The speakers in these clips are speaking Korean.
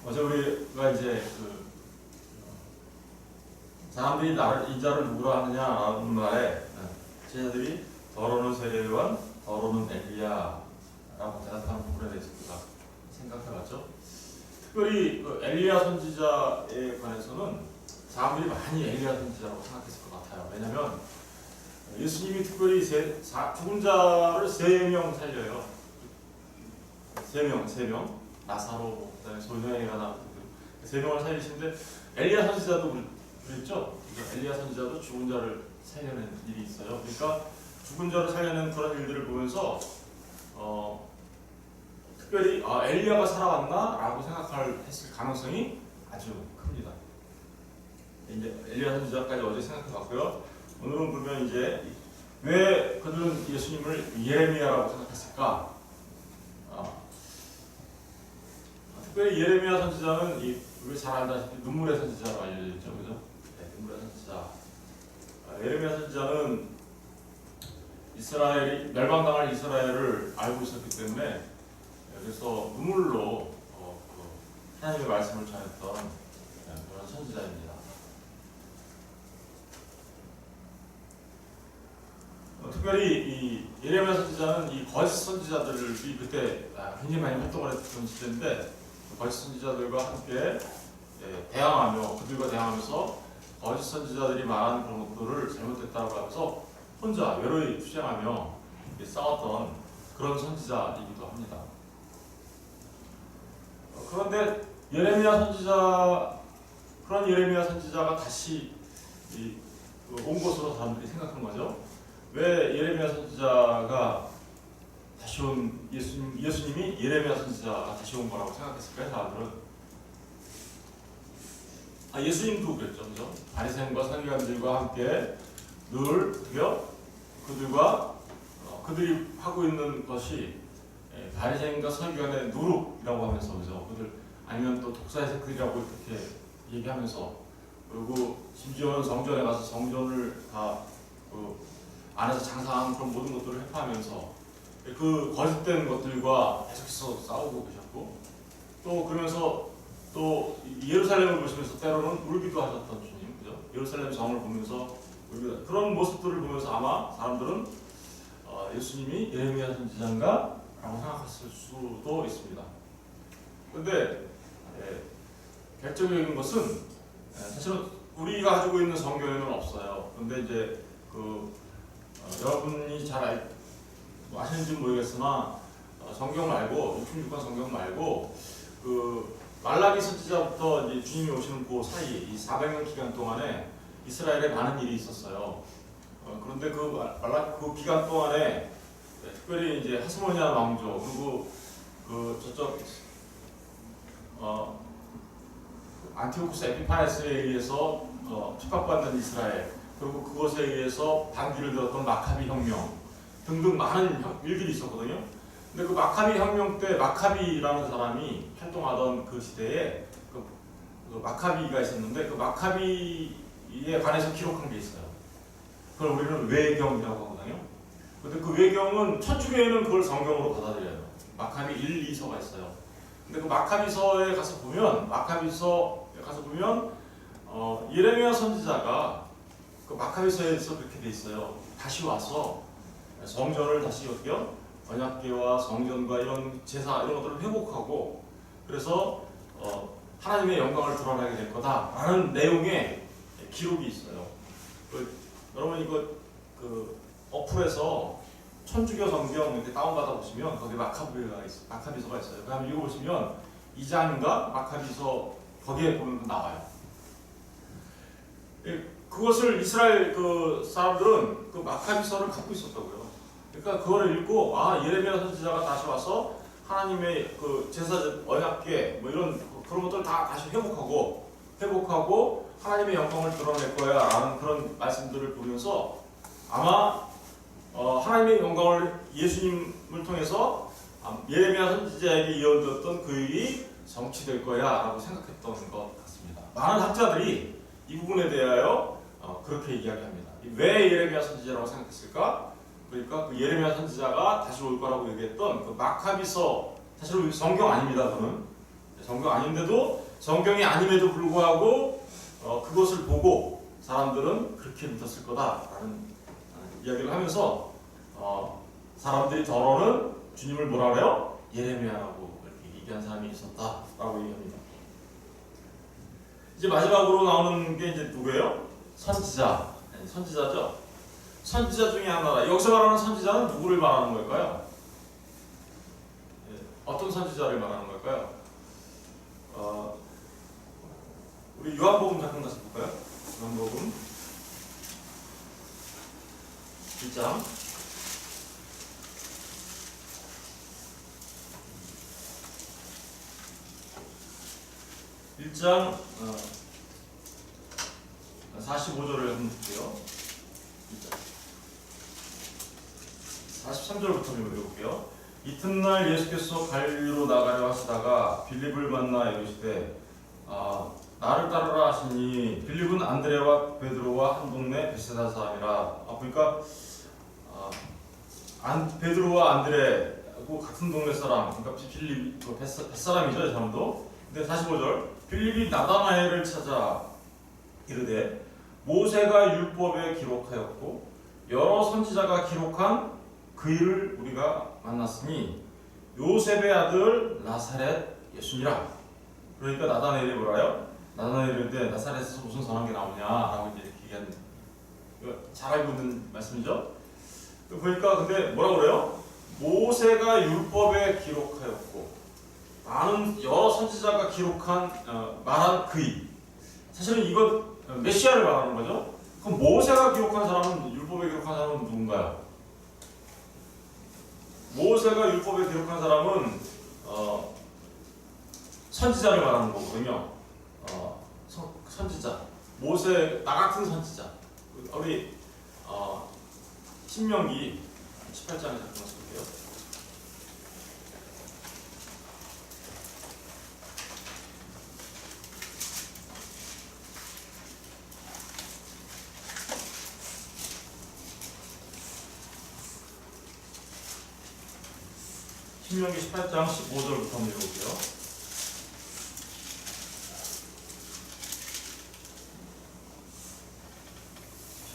어제 우리가 이제 사람들이 나를 인자를 누구라 하느냐라는 말에 제자들이 더러는 세례요한, 더러는 엘리야라고 대답하는 부분에 대해서 우리가 생각해봤죠. 특별히 엘리야 선지자에 관해서는 사람들이 많이 엘리야 선지자라고 생각했을 것 같아요. 왜냐하면 예수님이 특별히 죽은 자를 3명 살려요. 3명. 나사로, 그다음에 소년이가 나온 3명을 살리시는데 엘리야 선지자도 그랬죠. 엘리야 선지자도 죽은 자를 살려낸 일이 있어요. 그러니까 죽은 자를 살려낸 그런 일들을 보면서 특별히 엘리야가 살아왔나라고 했을 가능성이 아주 큽니다. 이제 엘리야 선지자까지 어제 생각해봤고요. 오늘은 그러면 이제 왜 그들은 예수님을 예레미야라고 생각했을까? 특별히 예레미야 선지자는 우리 잘 알다시피 눈물의 선지자로 알려져 있죠, 그죠? 네, 눈물의 선지자. 예레미야 선지자는 이스라엘이 멸망당할 이스라엘을 알고 있었기 때문에 그래서 눈물로 하나님의 말씀을 전했던 그런 선지자입니다. 특별히 이 예레미야 선지자는 이 거짓 선지자들이 그때 굉장히 많이 활동을 했던 시대인데 거짓 선지자들과 함께 그들과 대항하면서 거짓 선지자들이 말하는 그런 것들을 잘못됐다고 하면서 혼자 외로이 투쟁하며 싸웠던 그런 선지자이기도 합니다. 그런데 그런 예레미야 선지자가 다시 온 것으로 사람들이 생각한 거죠. 왜 예레미야 선지자가 다시 온 예수님이 예레미야 선지자가 다시 온 거라고 생각했을까요? 사람들은 예수님도 그랬죠, 그죠? 바리새인과 서기관들과 함께 늘 그들이 하고 있는 것이 바리새인과 서기관의 노릇이라고 하면서, 그죠? 그들 아니면 또 독사의 새끼들이라고 이렇게 얘기하면서, 그리고 심지어는 성전에 가서 성전을 다 안에서 장사하는 그런 모든 것들을 회파하면서 그 거짓된 것들과 계속해서 싸우고 계셨고, 또 그러면서 또 예루살렘을 보시면서 때로는 울기도 하셨던 주님, 그죠? 예루살렘 성을 보면서 울기도, 그런 모습들을 보면서 아마 사람들은 예수님이 예레미야 선지자인가? 라고 생각했을 수도 있습니다. 그런데 결정적인 것은 사실은 우리가 가지고 있는 성경에는 없어요. 그런데 이제 여러분이 잘 아시는지 모르겠으나 성경 말고 66권 성경 말고 말라기 선지자부터 이제 주님이 오시는 그 사이 이 400년 기간 동안에 이스라엘에 많은 일이 있었어요. 그런데 그 기간 동안에 특별히 이제 하스모니아 왕조, 그리고 저쪽 안티오쿠스 에피파네스에 의해서 핍박받는 이스라엘, 그리고 그것에 의해서 반기를 들었던 마카비 혁명 등등 많은 일들이 있었거든요. 근데 그 마카비 혁명 때 마카비라는 사람이 활동하던 그 시대에 그 마카비가 있었는데 그 마카비에 관해서 기록한 게 있어요. 그걸 우리는 외경이라고 하거든요. 근데 그 외경은 천주교에는 그걸 성경으로 받아들여요. 마카비 1, 2서가 있어요. 근데 그 마카비서에 가서 보면 예레미야 선지자가 그 마카비서에서 그렇게 돼 있어요. 다시 와서 성전을 다시 언약궤와 성전과 이런 제사 이런 것들을 회복하고, 그래서 하나님의 영광을 드러나게 될 거다라는 내용의 기록이 있어요. 여러분 이거 어플에서 천주교 성경 이렇게 다운받아 보시면 거기 마카비서가 있어요. 그다음에 읽어보시면 2장인가 마카비서 거기에 보면 나와요. 그것을 이스라엘 사람들은 그 마카비서를 갖고 있었다고요. 그러니까 그거를 읽고 예레미야 선지자가 다시 와서 하나님의 제사 언약궤 이런 그런 것들 다 다시 회복하고 하나님의 영광을 드러낼 거야라는 그런 말씀들을 보면서 아마 하나님의 영광을 예수님을 통해서 예레미야 선지자에게 예언되었던 그 일이 성취될 거야라고 생각했던 것 같습니다. 많은 학자들이 이 부분에 대하여 그렇게 이야기합니다. 왜 예레미야 선지자라고 생각했을까? 그러니까 그 예레미야 선지자가 다시 올 거라고 얘기했던 그 마카비서, 사실 성경 아닙니다. 그는 성경 아닌데도 성경이 아님에도 불구하고 그것을 보고 사람들은 그렇게 믿었을 거다라는 이야기를 하면서 사람들이 더러는 주님을 뭐라 그래요? 예레미야라고 이렇게 얘기한 사람이 있었다라고 얘기합니다. 이제 마지막으로 나오는 게 이제 누구예요? 선지자. 선지자죠. 선지자 중에 하나라. 여기서 말하는 선지자는 누구를 말하는 걸까요? 어떤 선지자를 말하는 걸까요? 우리 요한복음 잠깐 다시 볼까요? 요한복음 1장 1장 45절을 한번 볼게요. 43절부터 좀 읽어볼게요. 이튿날 예수께서 갈릴리로 나가려 하시다가 빌립을 만나 이르시되 나를 따르라 하시니 빌립은 안드레와 베드로와 한 동네 베세다 사람이라. 보니까 베드로와 안드레하고 같은 동네 사람, 그러니까 빌립 뱃사람이죠, 이 사람도. 근데 45절 빌립이 나다나엘을 찾아 이르되 모세가 율법에 기록하였고 여러 선지자가 기록한 그 일을 우리가 만났으니 요셉의 아들 나사렛 예수니라. 그러니까 나다나엘이 뭐라요? 나다나엘이 때 나사렛에서 무슨 선한 게 나오냐라고 이제 이렇게 얘기하는, 잘 알고 있는 말씀이죠. 보니까 근데 뭐라고 그래요? 모세가 율법에 기록하였고 많은 여러 선지자가 기록한 말한 그 일. 사실은 이건 메시아를 말하는 거죠. 그럼 모세가 기록한 사람은, 율법에 기록한 사람은 누군가요? 모세가 율법에 기록한 사람은 선지자를 말하는 거거든요. 선지자, 모세 나 같은 선지자. 우리 신명기 18장에 잠깐 볼게요. 신명기 18장 15절부터 한번 읽어볼게요.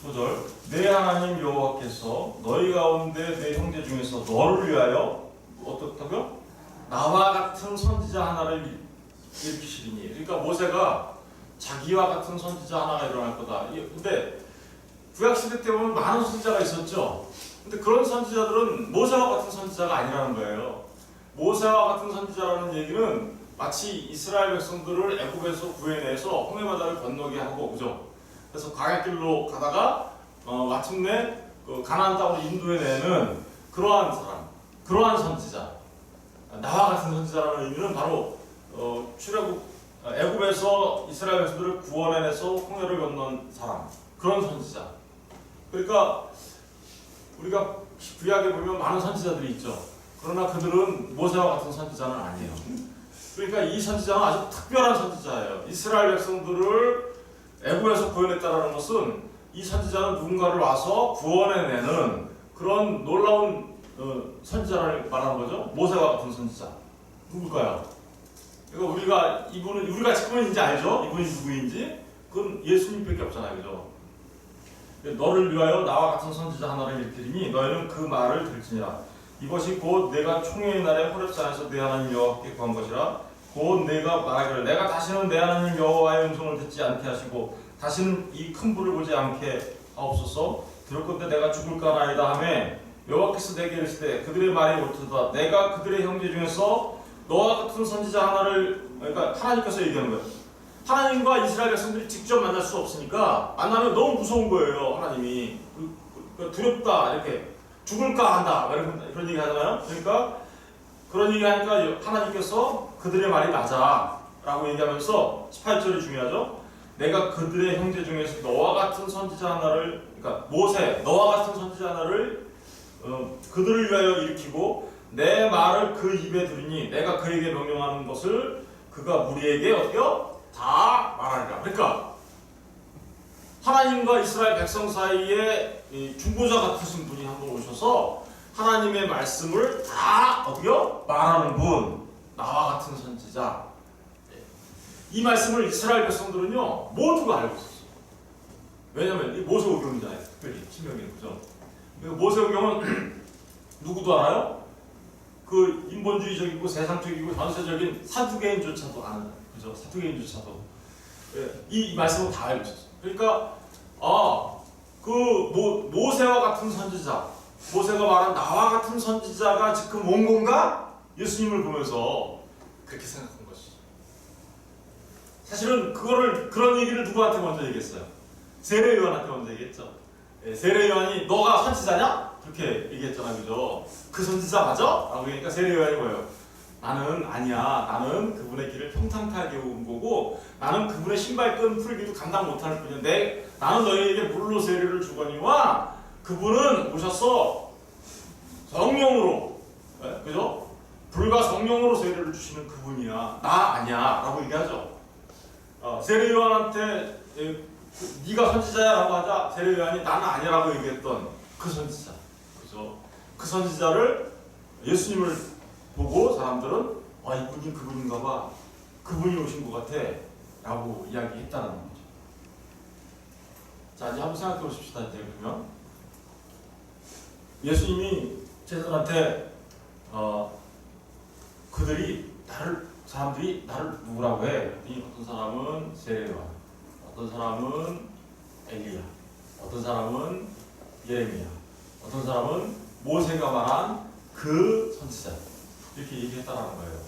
15절 내 하나님 여호와께서 너희 가운데 내 형제 중에서 너를 위하여 어떻다고요? 나와 같은 선지자 하나를 일으키시리니. 그러니까 모세가 자기와 같은 선지자 하나가 일어날 거다. 근데 구약시대 때 보면 많은 선지자가 있었죠. 근데 그런 선지자들은 모세와 같은 선지자가 아니라는 거예요. 모세와 같은 선지자라는 얘기는 마치 이스라엘 백성들을 애굽에서 구해내서 홍해바다를 건너게 하고, 그죠? 그래서 광야길로 가다가 마침내 가나안 땅으로 인도해내는 그러한 사람, 그러한 선지자, 나와 같은 선지자라는 의미는 바로 출애굽 애굽에서 이스라엘 백성들을 구원해내서 홍해를 건넌 사람, 그런 선지자. 그러니까 우리가 구약에 보면 많은 선지자들이 있죠. 그러나 그들은 모세와 같은 선지자는 아니에요. 그러니까 이 선지자는 아주 특별한 선지자예요. 이스라엘 백성들을 애굽에서 구원했다는 것은 이 선지자는 누군가를 와서 구원해내는 그런 놀라운 선지자를 말하는 거죠. 모세와 같은 선지자. 누굴까요? 그러니까 우리가 지금은 이제 알죠. 이분이 누구인지. 그건 예수님밖에 없잖아요, 그죠? 너를 위하여 나와 같은 선지자 하나를 일으키리니 너희는 그 말을 들을지니라. 이것이 곧 내가 총회의 날에 호렙산에서 내 하나님 여호와께 구한 것이라. 곧 내가 말하기를 내가 다시는 내 하나님 여호와의 음성을 듣지 않게 하시고 다시는 이 큰 불을 보지 않게 하옵소서. 들었건대 내가 죽을까 하나이다 하며 여호와께서 내게 이르시되 그들의 말이 옳도다. 내가 그들의 형제 중에서 너와 같은 선지자 하나를, 그러니까 하나님께서 얘기하는 거예요. 하나님과 이스라엘 백성들이 직접 만날 수 없으니까 만나면 너무 무서운 거예요. 하나님이 두렵다, 이렇게 죽을까 한다, 그런 얘기 하잖아요. 그러니까 그런 얘기 하니까 하나님께서 그들의 말이 맞아 라고 얘기하면서 18절이 중요하죠. 내가 그들의 형제 중에서 너와 같은 선지자 하나를, 그러니까 모세 너와 같은 선지자 하나를 그들을 위하여 일으키고 내 말을 그 입에 들으니 내가 그에게 명령하는 것을 그가 무리에게 어떻게요? 다 말하리라. 그러니까 하나님과 이스라엘 백성 사이에 중보자 같으신 분이 한 분 오셔서 하나님의 말씀을 다 어떻게요? 말하는 분, 나와 같은 선지자. 이 말씀을 이스라엘 백성들은요 모두가 알고 있었어요. 왜냐하면 이 모세오경이잖아요. 특별히 신명기 그죠. 모세오경은 누구도 알아요? 그 인본주의적이고 세상적이고 전세적인 사두개인조차도 아는 그죠. 사두개인조차도 이 말씀을 다 알고 있었어요. 그러니까 그 모세와 같은 선지자, 모세가 말한 나와 같은 선지자가 지금 온 건가? 예수님을 보면서 그렇게 생각한 것이죠. 사실은 그런 얘기를 누구한테 먼저 얘기했어요? 세례 요한한테 먼저 얘기했죠. 세례 요한이 너가 선지자냐? 그렇게 얘기했잖아요, 그죠? 그 선지자 맞아? 라고 하니까 세례 요한이 뭐예요? 나는 아니야. 나는 그분의 길을 평탄하게 온 거고 나는 그분의 신발끈 풀기도 감당 못할 뿐인데 나는 너희에게 물로 세례를 주거니와 그분은 오셔서 성령으로 그죠? 불과 성령으로 세례를 주시는 그분이야. 나 아니야. 라고 얘기하죠. 세례 요한한테 네가 선지자야 라고 하자 세례 요한이 나는 아니라고 얘기했던 그 선지자. 그죠? 그 선지자를 예수님을 보고 사람들은 이분이 그분인가 봐. 그분이 오신 것 같아. 라고 이야기했다는 거죠. 자, 이제 한번 생각해 보십시다. 이제 그러면 예수님이 제자들한테 사람들이 나를 누구라고 해? 어떤 사람은 세례 요한, 어떤 사람은 엘리야, 어떤 사람은 예레미야, 어떤 사람은 모세가 말한 그 선지자 이렇게 얘기했다라는 거예요.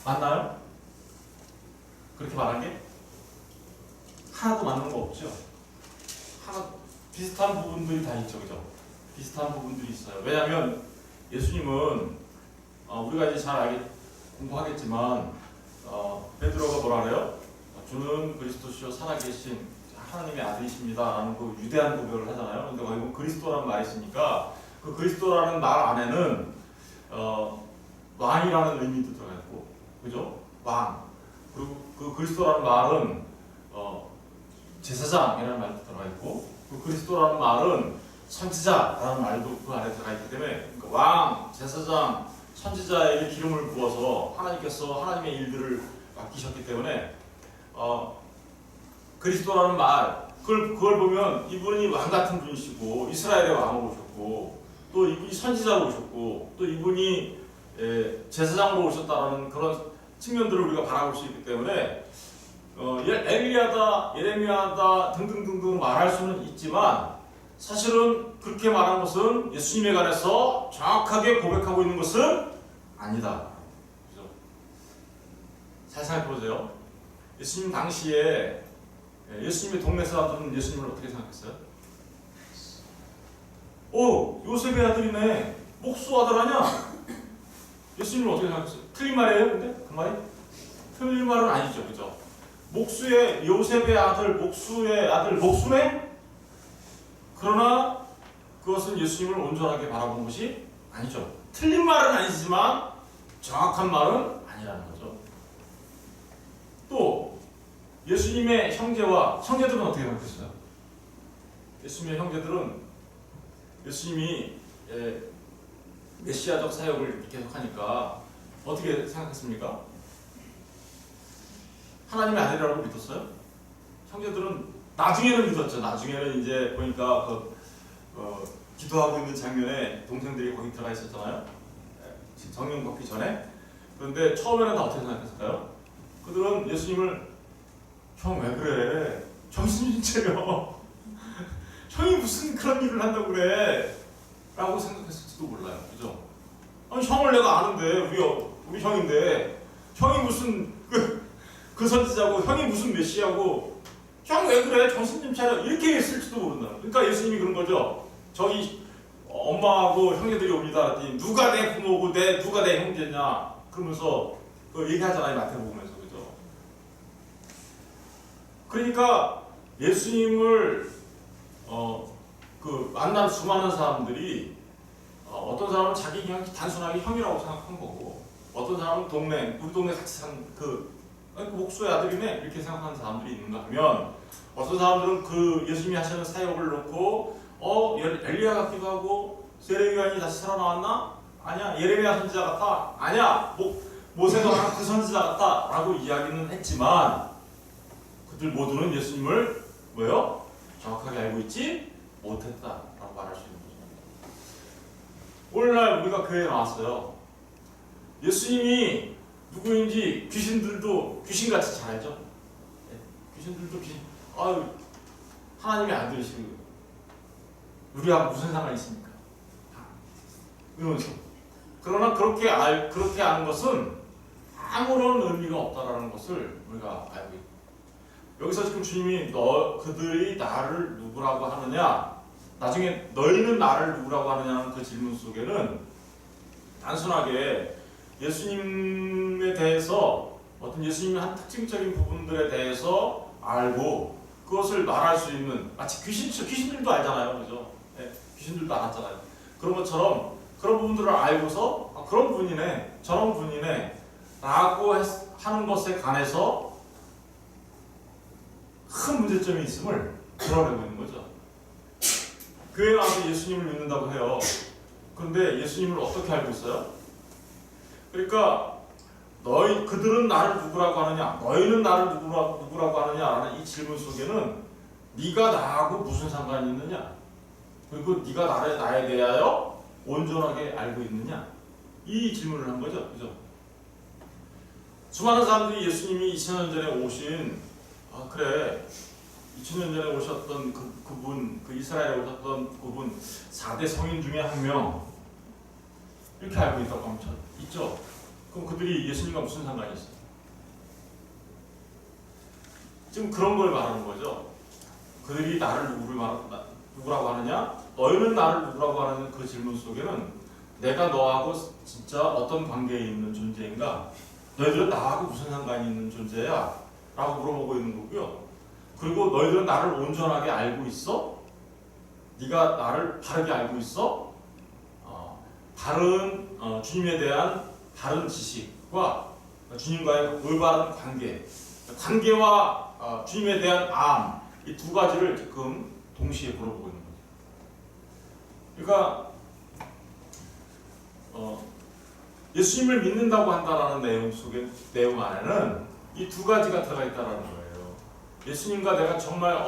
맞나요? 그렇게 말한 게 하나도 맞는 거 없죠. 하나 비슷한 부분들이 다 있죠, 그죠? 비슷한 부분들이 있어요. 왜냐하면 예수님은 우리가 이제 잘 공부하겠지만 베드로가 뭐라 그래요? 주는 그리스도시요 살아계신 하나님의 아들이십니다라는 그 유대한 고백을 하잖아요. 그런데 거기 보면 그리스도라는 말이 있으니까 그 그리스도라는 말 안에는 왕이라는 의미도 들어가 있고, 그죠? 왕. 그리고 그 그리스도라는 말은 제사장이라는 말도 들어가 있고, 그 그리스도라는 말은 선지자라는 말도 그 안에 들어가 있기 때문에 그러니까 왕, 제사장, 선지자에게 기름을 부어서 하나님께서 하나님의 일들을 맡기셨기 때문에 그리스도라는 말 그걸 보면 이분이 왕 같은 분이시고 이스라엘의 왕으로 오셨고 또 이분이 선지자로 오셨고 또 이분이 제사장으로 오셨다라는 그런 측면들을 우리가 바라볼 수 있기 때문에 엘리야다, 예레미야다 등등등등 말할 수는 있지만 사실은 그렇게 말한 것은 예수님에 관해서 정확하게 고백하고 있는 것은 아니다. 그죠? 잘 생각해보세요. 예수님 당시에 예수님의 동네 사람들은 예수님을 어떻게 생각했어요? 요셉의 아들이네. 목수 아들 아니야? 예수님을 어떻게 생각했어요? 틀린 말이에요, 근데? 그 말이? 틀린 말은 아니죠, 그죠? 요셉의 아들, 목수의 아들, 목수네? 그러나 그것은 예수님을 온전하게 바라본 것이 아니죠. 틀린 말은 아니지만 정확한 말은 아니라는 거죠. 또 예수님의 형제들은 어떻게 생각했어요? 예수님의 형제들은 예수님이 메시아적 사역을 계속하니까 어떻게 생각했습니까? 하나님의 아들이라고 믿었어요? 형제들은 나중에는 믿었죠. 나중에는 이제 보니까 기도하고 있는 장면에 동생들이 거기 들어가 있었잖아요. 성령 받기 전에. 그런데 처음에는 다 어떻게 생각했을까요? 그들은 예수님을 형 왜 그래? 정신 좀 차려. 형이 무슨 그런 일을 한다고 그래? 라고 생각했을지도 몰라요. 그죠? 아니 형을 내가 아는데 우리 형인데 형이 무슨 그 선지자고 형이 무슨 메시아고 형 왜 그래? 정신 좀 차려. 이렇게 했을지도 모른다. 그러니까 예수님이 그런 거죠. 저기 엄마하고 형제들이 옵니다. 누가 내 부모고 누가 내 형제냐? 그러면서 얘기하잖아요. 마태복음에서. 그죠? 그러니까 예수님을 만난 수많은 사람들이 어떤 사람은 자기 그냥 단순하게 형이라고 생각한 거고 어떤 사람은 우리 동네 같이 산 그 목수의 아들이네 이렇게 생각하는 사람들이 있는가 하면 어떤 사람들은 그 예수님이 하시는 사역을 놓고 엘리야 같기도 하고 세례 요한이 다시 살아나왔나? 아니야. 예레미야 선지자 같아. 아니야. 모세가 말한 그 선지자 같다. 라고 이야기는 했지만 그들 모두는 예수님을 뭐요? 정확하게 알고 있지 못했다. 라고 말할 수 있는 거죠. 오늘날 우리가 교회에 나왔어요. 예수님이 누구인지 귀신들도 귀신같이 잘 알죠? 귀신들도 아유, 하나님의 아들이시고 우리하고 무슨 상관이 있습니까? 이러면서. 그러나 그렇게 아는 것은 아무런 의미가 없다라는 것을 우리가 알고 있고, 여기서 지금 주님이 그들이 나를 누구라고 하느냐, 나중에 너희는 나를 누구라고 하느냐는 그 질문 속에는 단순하게 예수님에 대해서 어떤 예수님의 한 특징적인 부분들에 대해서 알고 그것을 말할 수 있는, 마치 귀신들도 알잖아요, 그죠? 네, 귀신들도 알았잖아요. 그런 것처럼 그런 부분들을 알고서 그런 분이네, 저런 분이네 라고 하는 것에 관해서 큰 문제점이 있음을 드러내고 있는 거죠. 교회에 나와서 예수님을 믿는다고 해요. 그런데 예수님을 어떻게 알고 있어요? 그러니까 그들은 나를 누구라고 하느냐, 너희는 나를 누구라고 하느냐라는 이 질문 속에는 네가 나하고 무슨 상관이 있느냐, 그리고 네가 나에 대하여 온전하게 알고 있느냐, 이 질문을 한 거죠. 그죠? 수많은 사람들이 예수님이 2000년 전에 오신, 그래 2000년 전에 오셨던 그분, 그 이스라엘에 오셨던 그분 4대 성인 중에 한 명, 이렇게 알고 있다고 하면 있죠. 그럼 그들이 예수님과 무슨 상관이 있어요? 지금 그런 걸 말하는 거죠. 그들이 나를 누구라고 하느냐? 너희는 나를 누구라고 하는 그 질문 속에는 내가 너하고 진짜 어떤 관계에 있는 존재인가? 너희들은 나하고 무슨 상관이 있는 존재야? 라고 물어보고 있는 거고요. 그리고 너희들은 나를 온전하게 알고 있어? 네가 나를 바르게 알고 있어? 바른 주님에 대한 바른 지식과 주님과의 올바른 관계와 주님에 대한 암, 이 두 가지를 지금 동시에 물어보고 있는 거죠. 그러니까 예수님을 믿는다고 한다라는 내용 안에는 이 두 가지가 들어가 있다라는 거예요. 예수님과 내가 정말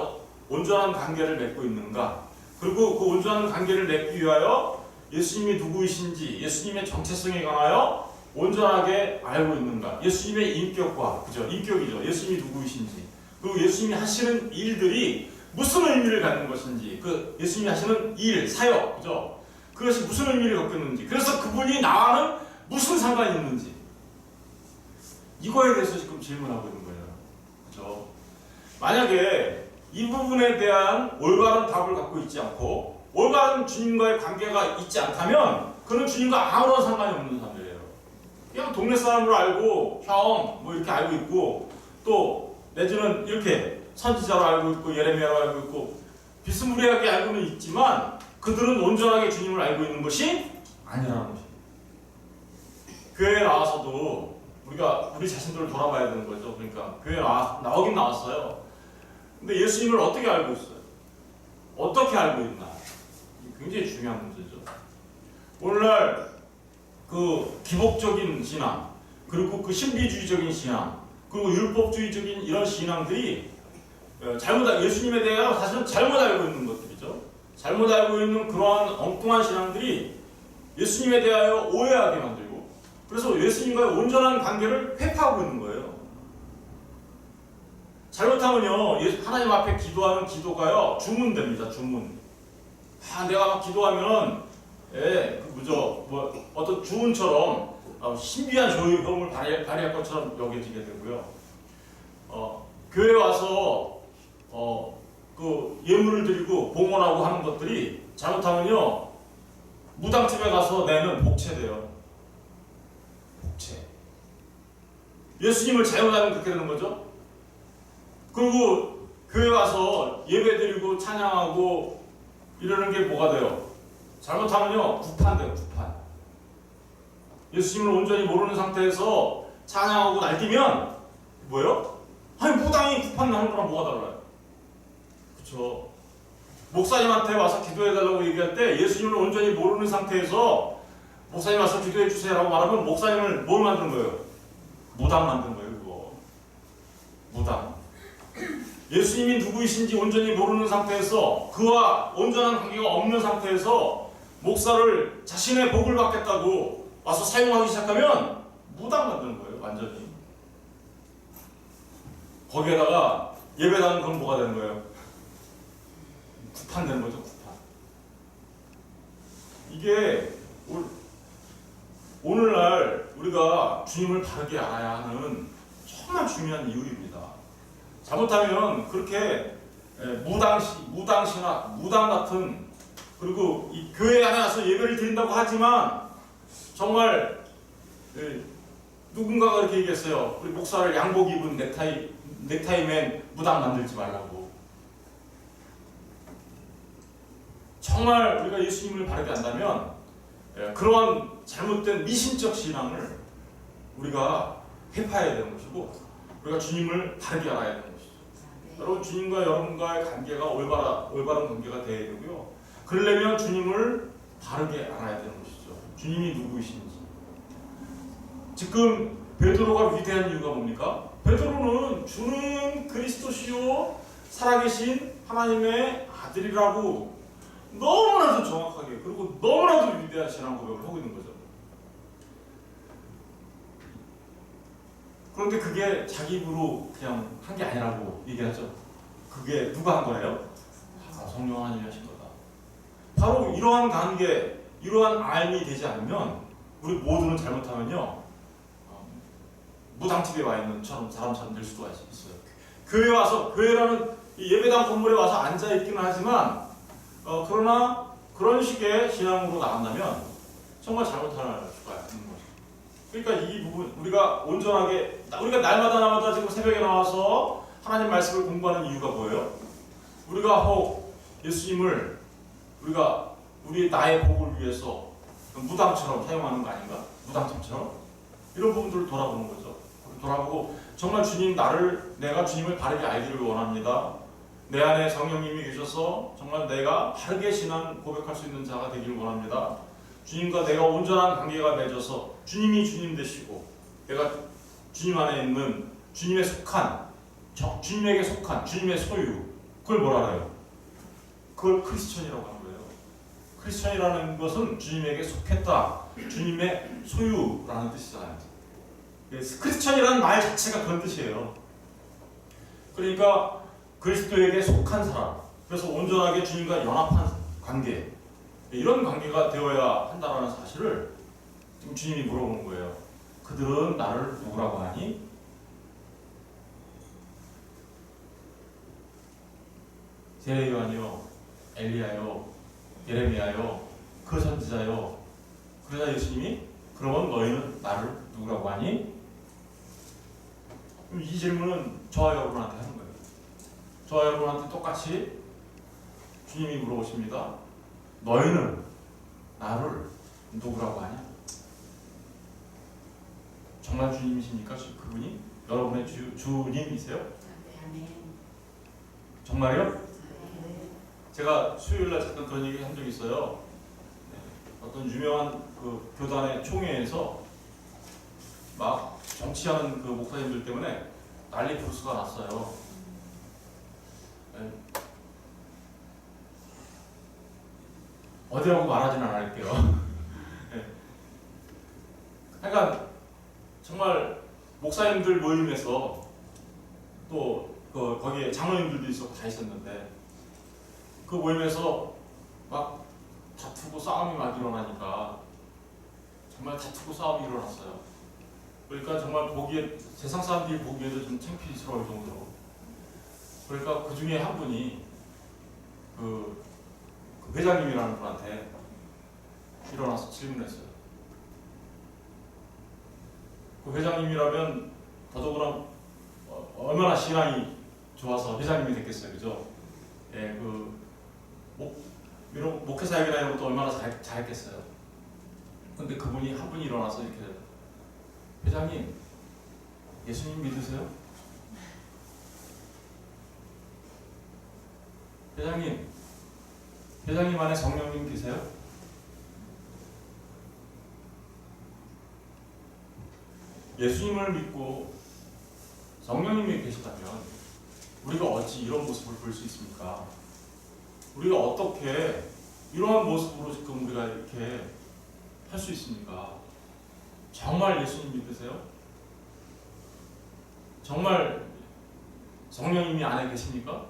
온전한 관계를 맺고 있는가, 그리고 그 온전한 관계를 맺기 위하여 예수님이 누구이신지, 예수님의 정체성에 관하여 온전하게 알고 있는가, 예수님의 인격과, 그죠? 인격이죠. 예수님이 누구이신지, 그리고 예수님이 하시는 일들이 무슨 의미를 갖는 것인지, 그 예수님이 하시는 일, 사역, 그죠? 그것이 무슨 의미를 갖고 있는지, 그래서 그분이 나와는 무슨 상관이 있는지, 이거에 대해서 지금 질문하고 있는 거예요. 그죠? 만약에 이 부분에 대한 올바른 답을 갖고 있지 않고 올바른 주님과의 관계가 있지 않다면 그는 주님과 아무런 상관이 없는 사람들이에요. 그냥 동네 사람으로 알고 형 뭐 이렇게 알고 있고, 또 내지는 이렇게 선지자로 알고 있고 예레미야로 알고 있고 비스무리하게 알고는 있지만 그들은 온전하게 주님을 알고 있는 것이 아니라는 것입니다. 교회에 나와서도 우리 자신들을 돌아봐야 되는 거죠. 그러니까 교회에 나오긴 나왔어요. 근데 예수님을 어떻게 알고 있어요? 어떻게 알고 있나? 굉장히 중요한 문제죠. 오늘날 그 기복적인 신앙, 그리고 그 신비주의적인 신앙, 그리고 율법주의적인 이런 신앙들이 예수님에 대해 사실은 잘못 알고 있는 것들이죠. 잘못 알고 있는 그러한 엉뚱한 신앙들이 예수님에 대하여 오해하게 만들고, 그래서 예수님과의 온전한 관계를 회파하고 있는 거예요. 잘못하면요, 하나님 앞에 기도하는 기도가요, 주문됩니다. 주문. 내가 막 기도하면, 어떤 주문처럼 신비한 조용을 발휘할 것처럼 여겨지게 되고요. 교회 와서 그 예물을 드리고 봉헌하고 하는 것들이 잘못하면요, 무당집에 가서 내는 복채돼요. 복채. 예수님을 잘못하면 그렇게 되는 거죠. 그리고 교회 와서 예배드리고 찬양하고 이러는 게 뭐가 돼요? 잘못하면요, 구판 돼요. 구판. 예수님을 온전히 모르는 상태에서 찬양하고 날뛰면 뭐예요? 아니, 무당이 구판 하는 거랑 뭐가 달라요? 그렇죠. 목사님한테 와서 기도해달라고 얘기할 때 예수님을 온전히 모르는 상태에서 목사님 와서 기도해 주세요라고 말하면 목사님을 뭘 만드는 거예요? 무당 만드는 거예요. 그거 무당. 예수님이 누구이신지 온전히 모르는 상태에서 그와 온전한 관계가 없는 상태에서 목사를 자신의 복을 받겠다고 와서 사용하기 시작하면 무당 만드는 거예요. 완전히. 거기에다가 예배당은 그럼 뭐가 되는 거예요? 구판 되는 거죠. 구판. 이게 오늘날 우리가 주님을 바르게 알아야 하는 정말 중요한 이유입니다. 잘못하면 그렇게 무당신학, 무당 같은, 그리고 이 교회 안에 와서 예배를 드린다고 하지만 정말 누군가가 그렇게 얘기했어요. 우리 목사를 양복 입은 넥타이맨 무당 만들지 말라고. 정말 우리가 예수님을 바르게 안다면 그러한 잘못된 미신적 신앙을 우리가 회파해야 되는 것이고, 우리가 주님을 바르게 알아야 되는 것이죠. 여러분, 주님과 여러분과의 관계가 올바른 관계가 되어야 되고요. 그러려면 주님을 바르게 알아야 되는 것이죠. 주님이 누구이신지. 지금 베드로가 위대한 이유가 뭡니까? 베드로는 주는 그리스도시요 살아계신 하나님의 아들이라고 너무나도 정확하게, 그리고 너무나도 위대한 신앙 고백을 하고 있는 거죠. 그런데 그게 자기 입으로 그냥 한 게 아니라고 얘기하죠. 그게 누가 한 거예요? 성령 하나님이 하신 거다. 바로 이러한 관계, 이러한 알미 되지 않으면 우리 모두는 잘못하면요, 무당집에 와 있는 사람처럼 될 수도 있어요. 교회에 와서, 교회라는 예배당 건물에 와서 앉아 있기는 하지만 그러나 그런 식의 신앙으로 나간다면 정말 잘못할 수가 있는 거죠. 그러니까 이 부분 우리가 온전하게, 우리가 날마다 지금 새벽에 나와서 하나님 말씀을 공부하는 이유가 뭐예요? 우리가 혹 예수님을 우리 나의 복을 위해서 무당처럼 사용하는 거 아닌가? 무당처럼 이런 부분들을 돌아보는 거죠. 돌아보고 정말 내가 주님을 바르게 알기를 원합니다. 내 안에 성령님이 계셔서 정말 내가 바르게 신앙 고백할 수 있는 자가 되기를 원합니다. 주님과 내가 온전한 관계가 맺어서 주님이 주님 되시고 내가 주님 안에 있는 주님에게 속한 주님의 소유, 그걸 뭐라 그래요? 그걸 크리스천이라고 하는 거예요. 크리스천이라는 것은 주님에게 속했다, 주님의 소유라는 뜻이잖아요. 크리스천이라는 말 자체가 그런 뜻이에요. 그러니까 그리스도에게 속한 사람, 그래서 온전하게 주님과 연합한 관계, 이런 관계가 되어야 한다는 사실을 지금 주님이 물어보는 거예요. 그들은 나를 누구라고 하니? 세례요한이요, 엘리야요, 예레미야요, 그 선지자요. 그러자 예수님이, 그러면 너희는 나를 누구라고 하니? 이 질문은 저와 여러분한테 하는 거예요. 저와 여러분한테 똑같이 주님이 물어보십니다. 너희는 나를 누구라고 하냐? 정말 주님이십니까? 그분이 여러분의 주님이세요? 정말요? 제가 수요일날 잠깐 그런 얘기 한 적이 있어요. 어떤 유명한 그 교단의 총회에서 막 정치하는 그 목사님들 때문에 난리 부르스가 났어요. 어디라고 말하지는 않을게요. 그러니까 정말 목사님들 모임에서 또 거기에 장로님들도 있었고 다 있었는데 그 모임에서 막 다투고 싸움이 막 일어나니까 정말 다투고 싸움이 일어났어요. 그러니까 정말 세상 사람들이 보기에도 좀 창피스러울 정도로. 그러니까 그 중에 한 분이 그 회장님이라는 분한테 일어나서 질문했어요. 그 회장님이라면 더더구나 얼마나 신앙이 좋아서 회장님이 됐겠어요, 그죠? 예, 목회사역이나 이런 것도 얼마나 잘했겠어요. 근데 그분이 한 분이 일어나서 이렇게, 회장님, 예수님 믿으세요? 회장님 안에 성령님 계세요? 예수님을 믿고 성령님이 계시다면 우리가 어찌 이런 모습을 볼 수 있습니까? 우리가 어떻게 이러한 모습으로 지금 우리가 이렇게 할 수 있습니까? 정말 예수님 믿으세요? 정말 성령님이 안에 계십니까?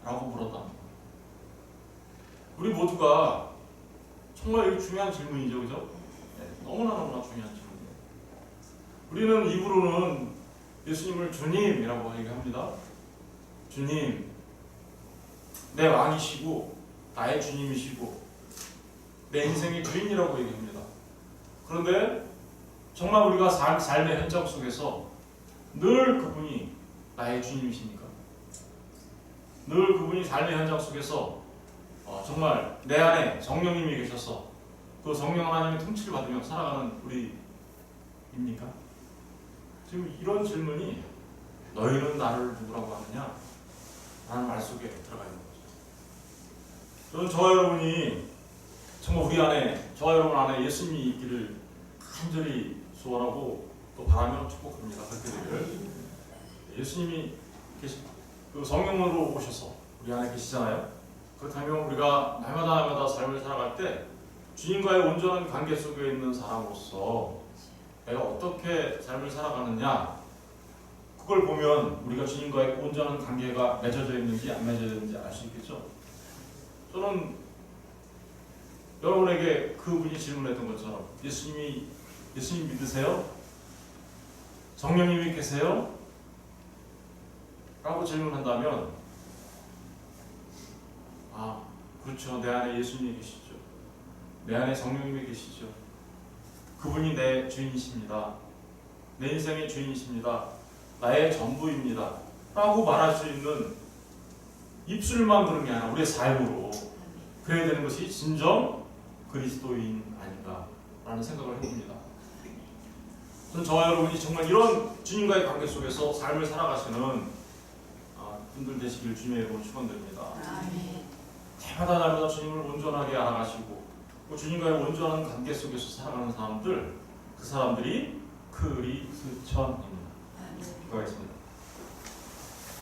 라고 물었답니다. 우리 모두가 정말 이거 중요한 질문이죠, 그죠? 네, 너무나 중요한 질문이에요. 우리는 입으로는 예수님을 주님이라고 얘기합니다. 주님, 내 왕이시고 나의 주님이시고 내 인생의 주인이라고 얘기합니다. 그런데 정말 우리가 삶의 현장 속에서 늘 그분이 나의 주님이십니까? 늘 그분이 삶의 현장 속에서 정말 내 안에 성령님이 계셔서 그 성령 하나님의 통치를 받으며 살아가는 우리입니까? 지금 이런 질문이 너희는 나를 누구라고 하느냐? 라는 말 속에 들어가 있는 거죠. 저는 저와 여러분이 정말 우리 안에, 저와 여러분 안에 예수님이 있기를 간절히 소원하고 또 바라며 축복합니다. 그렇게 되기를. 예수님이 그 성령으로 오셔서 우리 안에 계시잖아요. 그렇다면 우리가 날마다 삶을 살아갈 때 주님과의 온전한 관계 속에 있는 사람으로서 내가 어떻게 삶을 살아가느냐, 그걸 보면 우리가 주님과의 온전한 관계가 맺어져 있는지 안 맺어져 있는지 알 수 있겠죠. 저는 여러분에게 그분이 질문했던 것처럼 예수님 믿으세요? 성령님이 계세요? 라고 질문한다면 그렇죠. 내 안에 예수님이 계시죠. 내 안에 성령님이 계시죠. 그분이 내 주인이십니다. 내 인생의 주인이십니다. 나의 전부입니다. 라고 말할 수 있는 입술만 그런 게 아니라 우리의 삶으로 그래야 되는 것이 진정 그리스도인 아닌가 라는 생각을 해봅니다. 저는 저와 여러분이 정말 이런 주님과의 관계 속에서 삶을 살아가시는 분들 되시길 주님의 이름으로 축원드립니다. 날마다 주님을 온전하게 알아가시고 주님과의 온전한 관계 속에서 살아가는 사람들, 그 사람들이 그리스천입니다. 기도하겠습니다.